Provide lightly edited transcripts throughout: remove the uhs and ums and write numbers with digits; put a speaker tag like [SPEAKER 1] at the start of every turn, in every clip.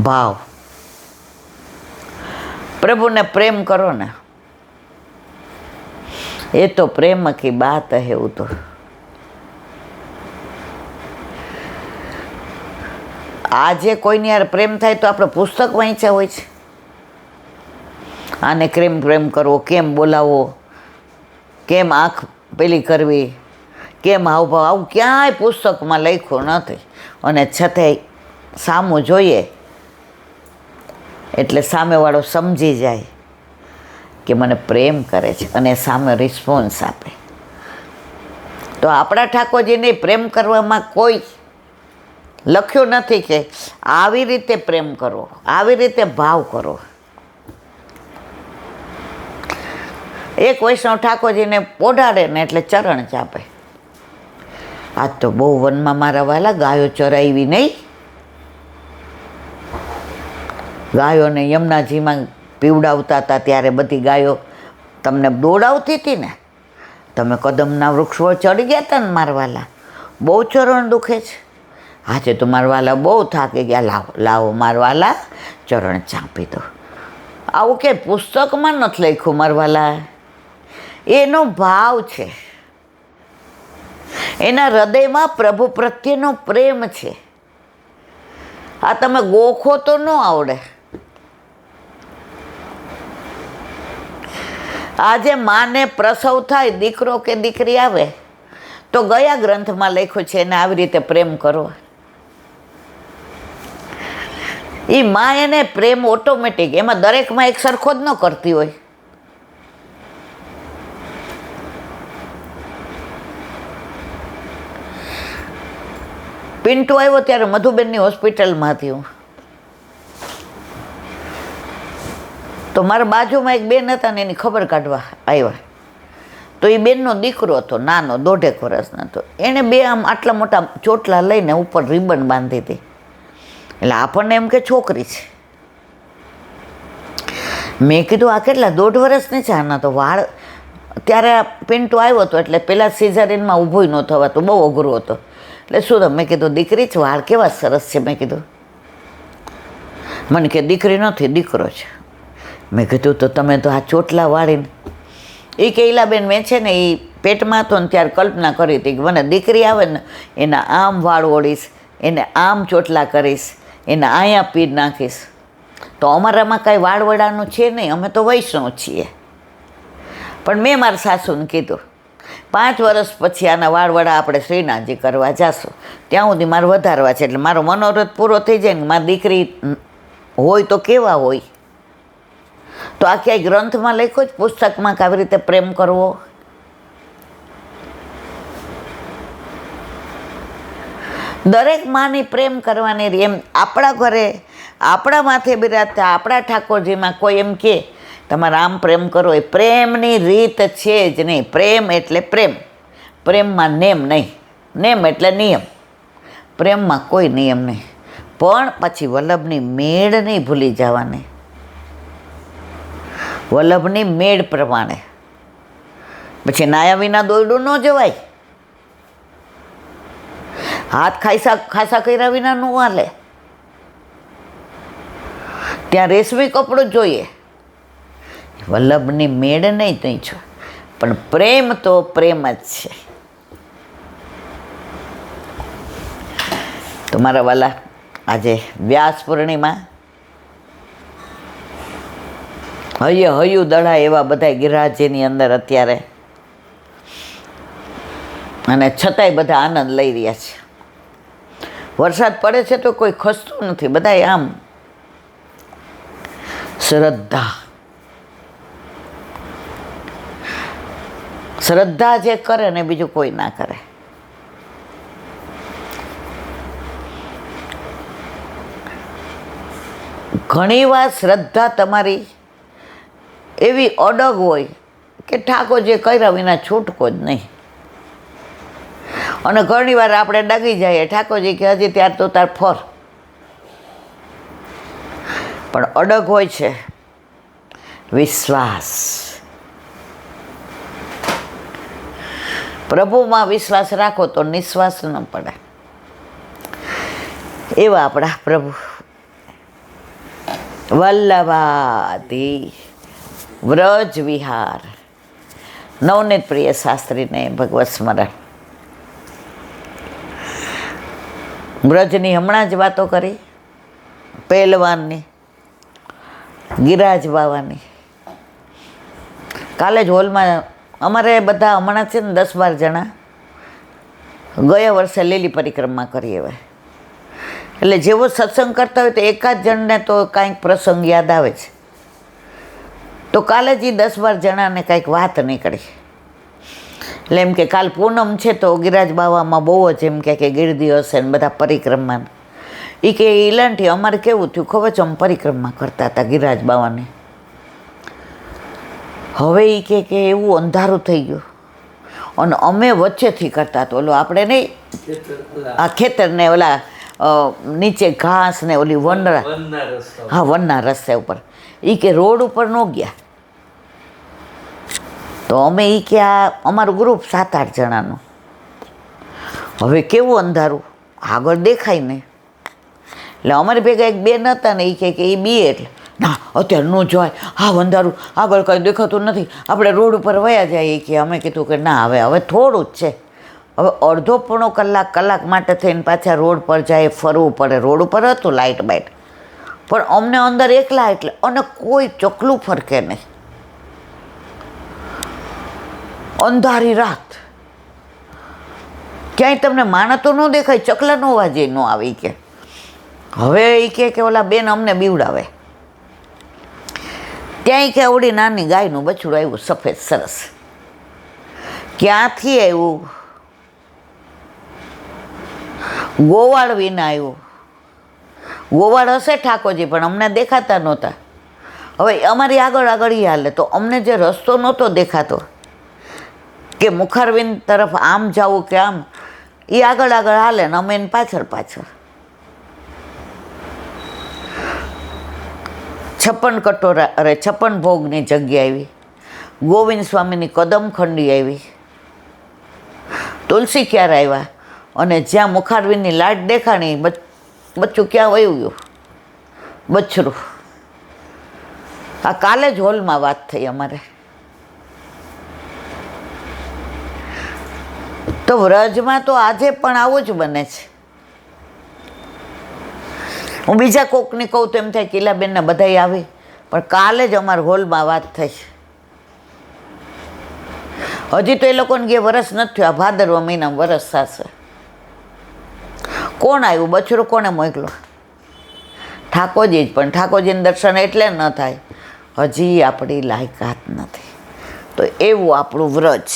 [SPEAKER 1] ભાવ. प्रभु ने प्रेम करो ने, ये तो प्रेम की बात है. वो तो આજે કોઈની યાર પ્રેમ થાય તો આપણે પુસ્તક વાંચ્યા હોય છે. આને પ્રેમ કરવો, કેમ બોલાવવો, કેમ આંખ પેલી કરવી, કેમ હાવભાવ, આવું ક્યાંય પુસ્તકમાં લખ્યું નથી. અને છતાંય સામું જોઈએ એટલે સામેવાળો સમજી જાય કે મને પ્રેમ કરે છે અને સામે રિસ્પોન્સ આપે. તો આપણા ઠાકોરજીને પ્રેમ કરવામાં કોઈ લખ્યું નથી કે આવી રીતે પ્રેમ કરો, આવી રીતે ભાવ કરો. એક વૈષ્ણવ ઠાકોરજીને પોઢાડે ને એટલે ચરણ ચાપે. આજ તો બહુ વનમાં મારા વાલા ગાયો ચરાવી નહીં. ગાયોને યમુનાજીમાં પીવડાવતા હતા ત્યારે બધી ગાયો તમને દોડાવતી હતી ને. તમે કદમના વૃક્ષો ચડી ગયા હતા ને મારા વાલા, બહુ ચરણ દુખે છે. આજે તો મારા વાલા બહુ થાકી ગયા, લાવો લાવો મારા વાલા ચરણ ચાંપી દો. આવું કે પુસ્તકમાં નથી લખ્યું મારા વાલા. એનો ભાવ છે, એના હૃદયમાં પ્રભુ પ્રત્યેનો પ્રેમ છે. આ તમે ગોખો તો ન આવડે. આજે માને પ્રસવ થાય, દીકરો કે દીકરી આવે તો ગયા ગ્રંથમાં લખ્યું છે એને આવી રીતે પ્રેમ કરો. એ માં એને પ્રેમ ઓટોમેટિક, એમાં દરેકમાં એક સરખો જ ન કરતી હોય. પિન્ટુ આવ્યો ત્યારે મધુબેનની હોસ્પિટલમાં હતી હું. તો મારા બાજુમાં એક બેન હતા ને એની ખબર કાઢવા આવ્યા. તો એ બેનનો દીકરો હતો, નાનો 1.5 વર્ષનો હતો. એણે બે આમ આટલા મોટા ચોટલા લઈને ઉપર રિબન બાંધી હતી. એટલે આપણને એમ કે છોકરી છે. મેં કીધું આ કેટલા 1.5 વર્ષની છે આના તો વાળ. ત્યારે પિન્ટુ આવ્યો હતો એટલે પેલા સિઝરિનમાં ઊભું ન થવાતું, બહુ અઘરું હતો. એટલે શું મેં કીધું દીકરી જ, વાળ કેવા સરસ છે. મેં કીધું, મને કે દીકરી નથી દીકરો છે. મેં કીધું તો તમે તો આ ચોટલા વાળીને. એ કે ઈલાબેન મેં છે ને એ પેટમાં હતો ને ત્યારે કલ્પના કરી હતી કે મને દીકરી આવે ને એના આમ વાળ ઓળીશ, એને આમ ચોટલા કરીશ, એને અહીંયા પીર નાખીશ. તો અમારામાં કાંઈ વાળવડાનું છે નહીં, અમે તો વૈષ્ણવ છીએ. પણ મેં મારા સાસુને કીધું 5 વર્ષ પછી આના વાળવડા આપણે શ્રીનાથજી કરવા જાશું, ત્યાં સુધી મારે વધારવા છે. એટલે મારો મનોરથ પૂરો થઈ જાય ને મારી દીકરી હોય તો કેવા હોય. તો આ ક્યાંય ગ્રંથમાં લખ્યો જ, પુસ્તકમાં કે આવી રીતે પ્રેમ કરવો. દરેક માની પ્રેમ કરવાની. એમ આપણા ઘરે આપણા માથે બિરાજતા આપણા ઠાકોરજીમાં કોઈ એમ કે તમારે આમ પ્રેમ કરો, એ પ્રેમની રીત છે જ નહીં. પ્રેમ એટલે પ્રેમ, પ્રેમમાં નેમ નહીં. નેમ એટલે નિયમ, પ્રેમમાં કોઈ નિયમ નહીં. પણ પછી વલ્લભની મેળ નહીં ભૂલી જવાની. વલ્લભની મેળ પ્રમાણે પછી નાયા વિના દોરડું ન જવાય. હાથ ખાસા કર્યા વિના ન હાલે. ત્યાં રેશમી કપડું જોઈએ. વલ્લભની મેળ નહીં છો, પણ પ્રેમ તો પ્રેમ જ છે. તો મારા વાલા, આજે વ્યાસ પૂર્ણિમા, હયું દડા એવા બધા ગિરિરાજની અંદર અત્યારે, અને છતાંય બધા આનંદ લઈ રહ્યા છે. વરસાદ પડે છે તો કોઈ ખસતું નથી, બધા આમ શ્રદ્ધા જે કરે ને બીજું કોઈ ના કરે. ઘણીવાર શ્રદ્ધા તમારી એવી અડગ હોય કે ઠાકોરજી કર્યા વિના છૂટકો જ નહીં. અને ઘણીવાર આપણે ડગી જઈએ, ઠાકોરજી કે હજી ત્યાર તો તાર ફર. પણ અડગ હોય છે વિશ્વાસ. પ્રભુમાં વિશ્વાસ રાખો તો નિશ્વાસ ન પડે. એવા આપણા પ્રભુ વલ્લભાદી વ્રજ વિહાર. નવનીત પ્રિય શાસ્ત્રીને ભગવત સ્મરણ. વ્રજની હમણાં જ વાતો કરી, પહેલવાનની, ગિરાજ બાવાની. કાલે જ હોલમાં અમારે બધા હમણાં છે ને 10-12 જણા ગયા વર્ષે લીલી પરિક્રમા કરી. હવે એટલે જેવો સત્સંગ કરતા હોય તો એકાદ જણને તો કાંઈક પ્રસંગ યાદ આવે છે. તો કાલે જ 10-12 જણાને કાંઈક વાત નીકળી. એટલે એમ કે કાલ પૂનમ છે તો ગિરાજ બાવામાં બહુ જ એમ કે ગીરદી હશે ને બધા પરિક્રમા. એ કે ઈલાંટી અમારે કેવું થયું ખબર છે, અમે પરિક્રમા કરતા હતા ગિરાજ બાવાની. હવે એ કે એવું અંધારું થઈ ગયું અને અમે વચ્ચેથી કરતા તો ઓલો આપણે નહીં આ ખેતરને ઓલા નીચે ઘાસ ને ઓલી વનરા, હા વનના રસ્તે ઉપર. એ કે રોડ ઉપર ન ગયા. તો અમે એ કે આ અમારું ગ્રુપ 7-8 જણાનું. હવે કેવું અંધારું, આગળ દેખાય ને. એટલે અમારી ભેગા એક બેન હતા ને, એ કે એ બીએ એટલે ના અત્યારે ન જોવાય, હા અંધારું, આગળ કંઈ દેખાતું નથી, આપણે રોડ ઉપર વયા જાય. કે અમે કીધું કે ના હવે થોડું જ છે, હવે અડધો પોણો કલાક માટે થઈને પાછા રોડ પર જાય, ફરવું પડે. રોડ ઉપર હતું લાઇટ બાઇટ, પણ અમને અંદર એકલા એટલે, અને કોઈ ચકલું ફરકે નહીં. અંધારી રાત, ક્યાંય તમને માણસ તો ન દેખાય, ચકલાનો અવાજ ન આવે. કે હવે એ કે ઓલા બેન અમને બીવડાવે. ત્યાં કે આવડી નાની ગાયનું બછડું આવ્યું સફેદ સરસ. ક્યાંથી આવ્યું? ગોવાળ વિના આવ્યું. ગોવાળ હશે ઠાકોરજી, પણ અમને દેખાતા નહોતા. હવે અમારી આગળ એ હાલે, તો અમને જે રસ્તો નહોતો દેખાતો કે મુખારવિંદ તરફ આમ જવું કે આમ, એ આગળ હાલે ને અમે એને પાછળ. 56 કટોરા 56 ભોગની જગ્યા આવી. ગોવિંદ સ્વામીની કદમખંડી આવી. તુલસી ક્યારે આવ્યા, અને જ્યાં મુખારવિંદની લાટ દેખાણી, બચ્ચું ક્યાં વયું ગયું, બચ્ચરું. આ કાલે જ હોલમાં વાત થઈ અમારે. તો વ્રજમાં તો આજે પણ આવું જ બને છે. હું બીજા કોકને કહું તો એમ થાય કિલાબેનને બધાય આવી, પણ કાલે જ અમારા હોલમાં વાત થઈ. હજી તો એ લોકોને કે વરસ નથી થયું, આ ભાદરવા મહિનામાં વરસ થશે. કોણ આવ્યું બછરું, કોને મોકલો? ઠાકોરજી જ. પણ ઠાકોરજીને દર્શન એટલે ન થાય, હજી આપણી લાયકાત નથી. તો એવું આપણું વ્રજ.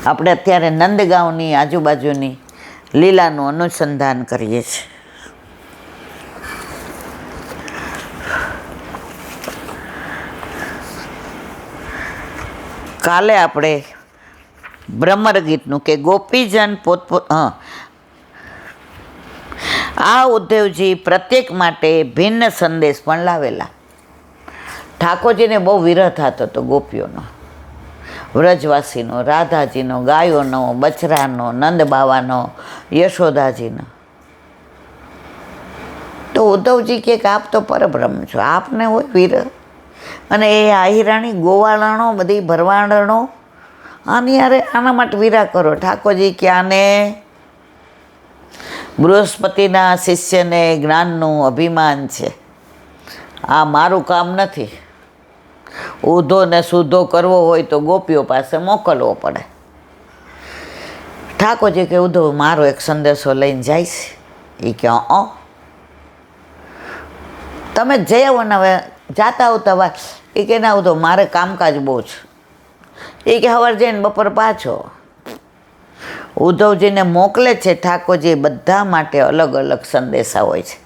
[SPEAKER 1] આપણે અત્યારે નંદગાંવની આજુબાજુની લીલાનું અનુસંધાન કરીએ છીએ. કાલે આપણે ભ્રમર ગીતનું કે ગોપીજન આ ઉદ્ધવજી પ્રત્યેક માટે ભિન્ન સંદેશ પણ લાવેલા. ઠાકોરજીને બહુ વિરહ થતો હતો ગોપીઓનો, વ્રજવાસીનો, રાધાજીનો, ગાયોનો, બછરાનો, નંદબાવાનો, યશોદાજીનો. તો ઉદ્ધવજી કે આપ તો પરબ્રહ્મ છો, આપને હોય વિરહ. અને એ આહિરાણી ગોવાળાણો, બધી ભરવાડણો, આની યારે આના માટે વિરહ કરો. ઠાકોરજી કે આને બૃહસ્પતિના શિષ્યને જ્ઞાનનું અભિમાન છે, આ મારું કામ નથી. ઊંધો ને સૂધો કરવો હોય તો ગોપીઓ પાસે મોકલવો પડે. ઠાકોરજી કે ઉદ્ધવ મારો એક સંદેશો લઈને જાય છે. એ કે તમે જઈ આવો ને, હવે જાતા આવતા વાત. એ કે ના ઉદ્ધવ મારે કામકાજ બહુ છે. એ કે સવાર જઈને બપોર પાછો. ઉદ્ધવજીને મોકલે છે ઠાકોરજી. બધા માટે અલગ અલગ સંદેશા હોય છે,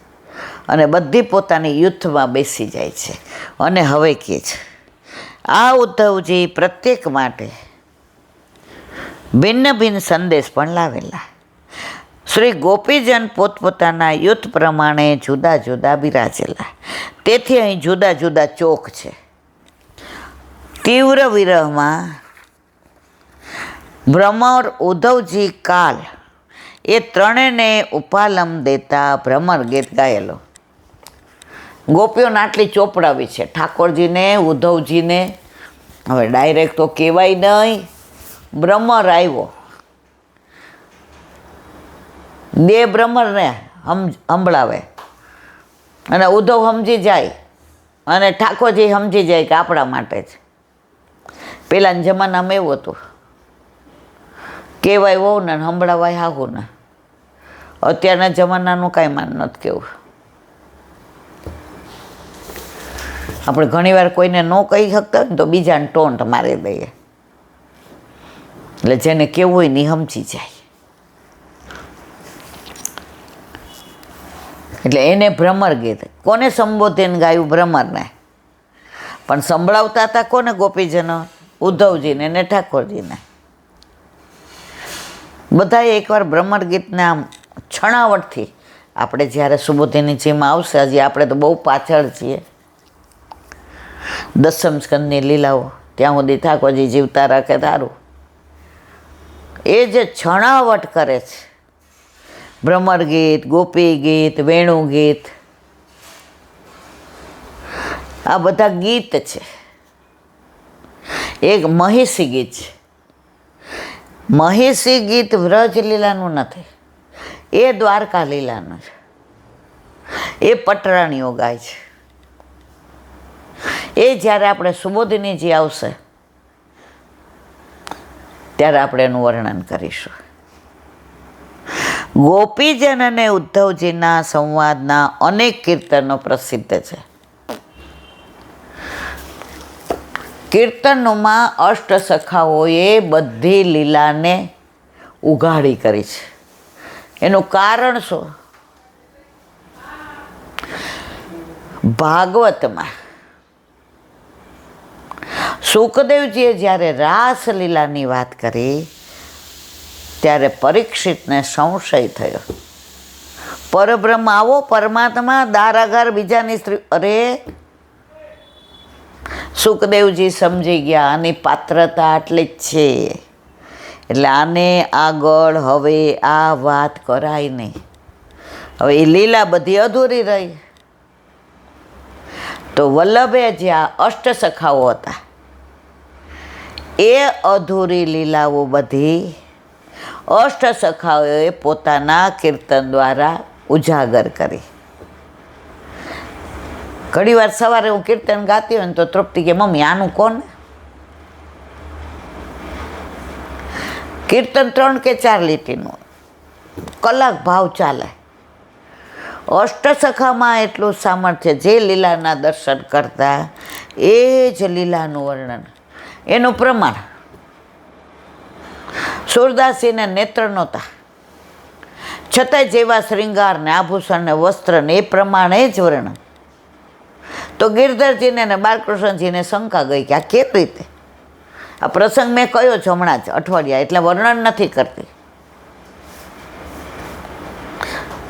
[SPEAKER 1] અને બધી પોતાની યુથમાં બેસી જાય છે. અને હવે કહે છે આ ઉદ્ધવજી પ્રત્યેક માટે ભિન્ન ભિન્ન સંદેશ પણ લાવેલા. શ્રી ગોપીજન પોતપોતાના યુથ પ્રમાણે જુદા જુદા બિરાજેલા. તેથી અહીં જુદા જુદા ચોક છે. તીવ્ર વિરહમાં ભ્રમર, ઉદ્ધવજી, કાલ એ ત્રણેયને ઉપાલમ દેતા ભ્રમર ગીત ગાયેલો. ગોપીઓને આટલી ચોપડાવી છે, ઠાકોરજીને, ઉદ્ધવજીને. હવે ડાયરેક્ટ તો કહેવાય નહીં. ભ્રમર આવ્યો, બે ભ્રમરને સંભળાવે અને ઉદ્ધવ સમજી જાય અને ઠાકોરજી સમજી જાય કે આપણા માટે જ. પહેલાંના જમાનામાં એવું હતું, કહેવાય વહુ ને સંભળાવાય હાહુ ને. અત્યારના જમાનાનું કાંઈ માન નથી કેવું. આપણે ઘણીવાર કોઈને ન કહી શકતા હોય ને તો બીજાને ટોન્ટ મારી દઈએ, એટલે જેને કેવું હોય ને સમજી જાય. એટલે એને ભ્રમર ગીત કોને સંબોધીને ગાયું? ભ્રમરને. પણ સંભળાવતા હતા કોને? ગોપીજનો, ઉદ્ધવજીને ને ઠાકોરજીને. બધાએ એકવાર ભ્રમર ગીતને આમ છણાવટથી, આપણે જ્યારે સુબોધીની જેમાં આવશે, હજી આપણે તો બહુ પાછળ છીએ, દસમ સ્કંદની લીલાઓ ત્યાં સુધી ઠાકોરજી જીવતા રાખે તારું. એ જે છણાવટ કરે છે, ભ્રમર ગીત, ગોપી ગીત, વેણુ ગીત, આ બધા ગીત છે. એક મહિષી ગીત છે. મહિષી ગીત વ્રજ લીલાનું નથી, એ દ્વારકા લીલાનું છે. એ પટરાણીઓ ગાય છે. એ જ્યારે આપણે સુબોધિનીજી આવશે ત્યારે આપણે એનું વર્ણન કરીશું. ગોપીજન અને ઉદ્ધવજીના સંવાદના અનેક કીર્તનો પ્રસિદ્ધ છે. કીર્તનોમાં અષ્ટસખાઓએ બધી લીલાને ઉઘાડી કરી છે. એનું કારણ શું? ભાગવતમાં સુખદેવજીએ જ્યારે રાસલીલાની વાત કરી ત્યારે પરીક્ષિતને સંશય થયો. પરબ્રહ્મ આવો, પરમાત્મા, દારાગાર બીજાની સ્ત્રી. અરે સુખદેવજી સમજી ગયા આની પાત્રતા આટલી જ છે, એટલે આને આગળ હવે આ વાત કરાય નહીં. હવે એ લીલા બધી અધૂરી રહી. તો વલ્લભે જે આ અષ્ટસખાઓ હતા એ અધૂરી લીલાઓ બધી અષ્ટસખાઓએ પોતાના કીર્તન દ્વારા ઉજાગર કરી. ઘણી વાર સવારે હું કીર્તન ગાતી હોય ને તો તૃપ્તિ કે મમ્મી આનું કોણ? કીર્તન 3 કે 4 લીટીનું, કલાક ભાવ ચાલે. અષ્ટસખામાં એટલું સામર્થ્ય, જે લીલાના દર્શન કરતા એ જ લીલાનું વર્ણન, એનું પ્રમાણ. સુરદાસીને નેત્ર નહોતા, છતાંય જેવા શ્રૃંગાર ને આભૂષણ ને વસ્ત્ર ને એ પ્રમાણે જ વર્ણન. તો ગિરધરજીને ને બાલકૃષ્ણજીને શંકા ગઈ કે આ કેવી રીતે? આ પ્રસંગ મેં કયો છે હમણાં જ અઠવાડિયા, એટલે વર્ણન નથી કરતી.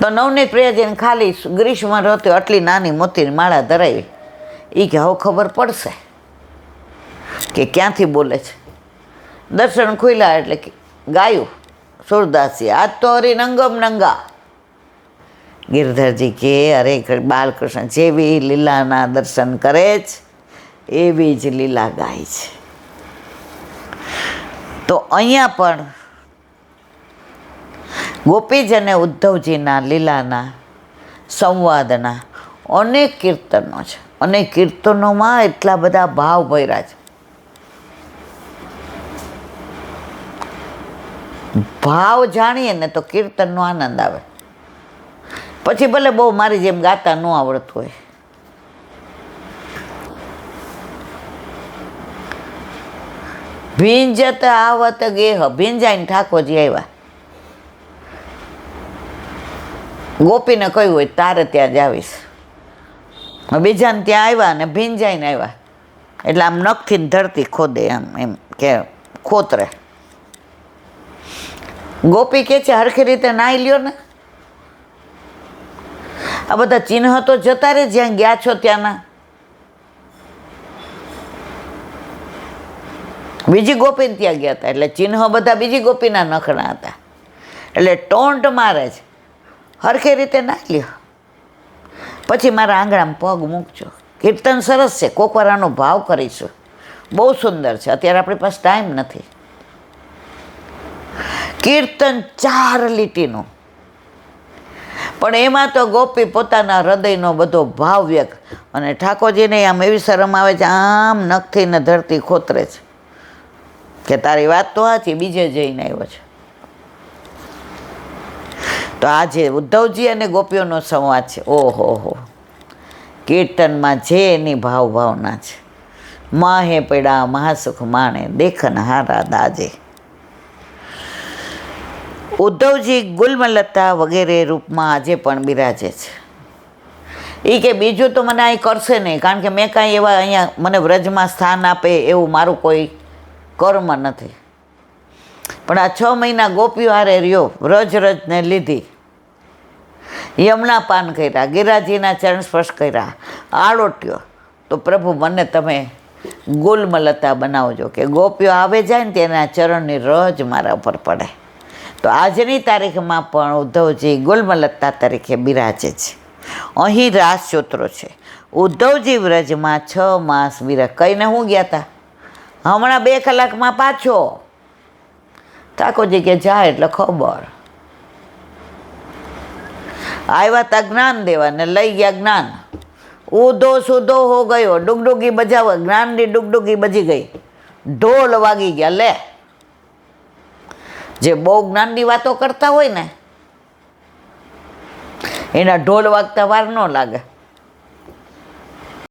[SPEAKER 1] તો નવનીત પ્રિયાજીને ખાલી ગ્રીષ્મ રહેતી આટલી નાની મોતીની માળા ધરાવી. એ કે હવે ખબર પડશે કે ક્યાંથી બોલે છે. દર્શન ખુલ્યા એટલે ગાયું સુરદાસી, આજ તો હરી નંગમ નંગા. ગિરધરજી કે અરે બાલકૃષ્ણ જેવી લીલાના દર્શન કરે છે એવી જ લીલા ગાય છે. તો અહીંયા પણ ગોપીજ અને ઉદ્ધવજીના લીલાના સંવાદના અનેક કીર્તનો છે, અને કીર્તનોમાં એટલા બધા ભાવ ભર્યા છે. ભાવ જાણીએ ને તો કીર્તનનો આનંદ આવે. પછી ભલે બહુ મારી જેમ ગાતા ન આવડતું હોય. ભીંજત આવત ગેહ, ભીંજાઈને ઠાકોરજી આવ્યા. ગોપીને કહ્યું હોય તારે ત્યાં જ આવીશ. બીજાને ત્યાં આવ્યા ને ભીંજાઈને આવ્યા, એટલે આમ નખથી ધરતી ખોદે, એમ કે ખોતરે. ગોપી કે છે હરખી રીતે નાહી લ્યો ને. આ બધા ચિહ્ન તો જતા રે જ્યાં ગયા છો ત્યાંના. બીજી ગોપીને ત્યાં ગયા હતા, એટલે ચિહ્ન બધા બીજી ગોપીના નખના હતા. એટલે ટોન્ટ મારે છે, હરખી રીતે નાહી લ્યો. પછી મારા આંગણામાં પગ મૂકજો. કીર્તન સરસ છે, કોક વાર આનો ભાવ કરીશું, બહુ સુંદર છે. અત્યારે આપણી પાસે ટાઈમ નથી. કીર્તન 4 લીટીનું, પણ એમાં તો ગોપી પોતાના હૃદયનો બધો ભાવ વ્યક્ત, અને ઠાકોરજીને આમ એવી શરમ આવે છે, આમ નખથી ને ધરતી ખોતરે છે કે તારી વાત તો સાચી, બીજે જઈને આવ્યો છે. તો આજે ઉદ્ધવજી અને ગોપીઓનો સંવાદ છે. ઓહો, કીર્તનમાં જે એની ભાવના છે. માહે પડ્યા મહાસુખ માણે, દેખન હારા દાજે. ઉદ્ધવજી ગુલમલતા વગેરે રૂપમાં આજે પણ બિરાજે છે. એ કે બીજું તો મને અહીં કરશે નહીં, કારણ કે મેં કાંઈ એવા અહીંયા મને વ્રજમાં સ્થાન આપે એવું મારું કોઈ કર્મ નથી. પણ આ 6 મહિના ગોપીઓ હારે રહ્યો, રજને લીધી, યમુના પાન કર્યા, ગિરાજીના ચરણ સ્પર્શ કર્યા, આળોટ્યો, તો પ્રભુ મને તમે ગુલમલતા બનાવજો, કે ગોપીઓ આવે જાય ને તેના ચરણની રજ મારા ઉપર પડે. તો આજની તારીખમાં પણ ઉદ્ધવજી ગુલમલતા તરીકે બિરાજે છે. અહીં રાસચોત્રો છે. ઉદ્ધવજી વ્રજમાં 6 માસ કહીને હું ગયા હતા, હમણાં 2 કલાકમાં પાછો. ઠાકોરજી કે જાય એટલે ખબર. આવ્યા તા જ્ઞાન દેવા ને લઈ ગયા જ્ઞાન. ઊધો સુધો હો ગયો, ડુગડુગી બજાવ, જ્ઞાનની ડુગડુગી બજી ગઈ, ઢોલ વાગી ગયા. લે, જે બહુ જ્ઞાનની વાતો કરતા હોય ને એના ઢોલ વાગતા વાર ન લાગે.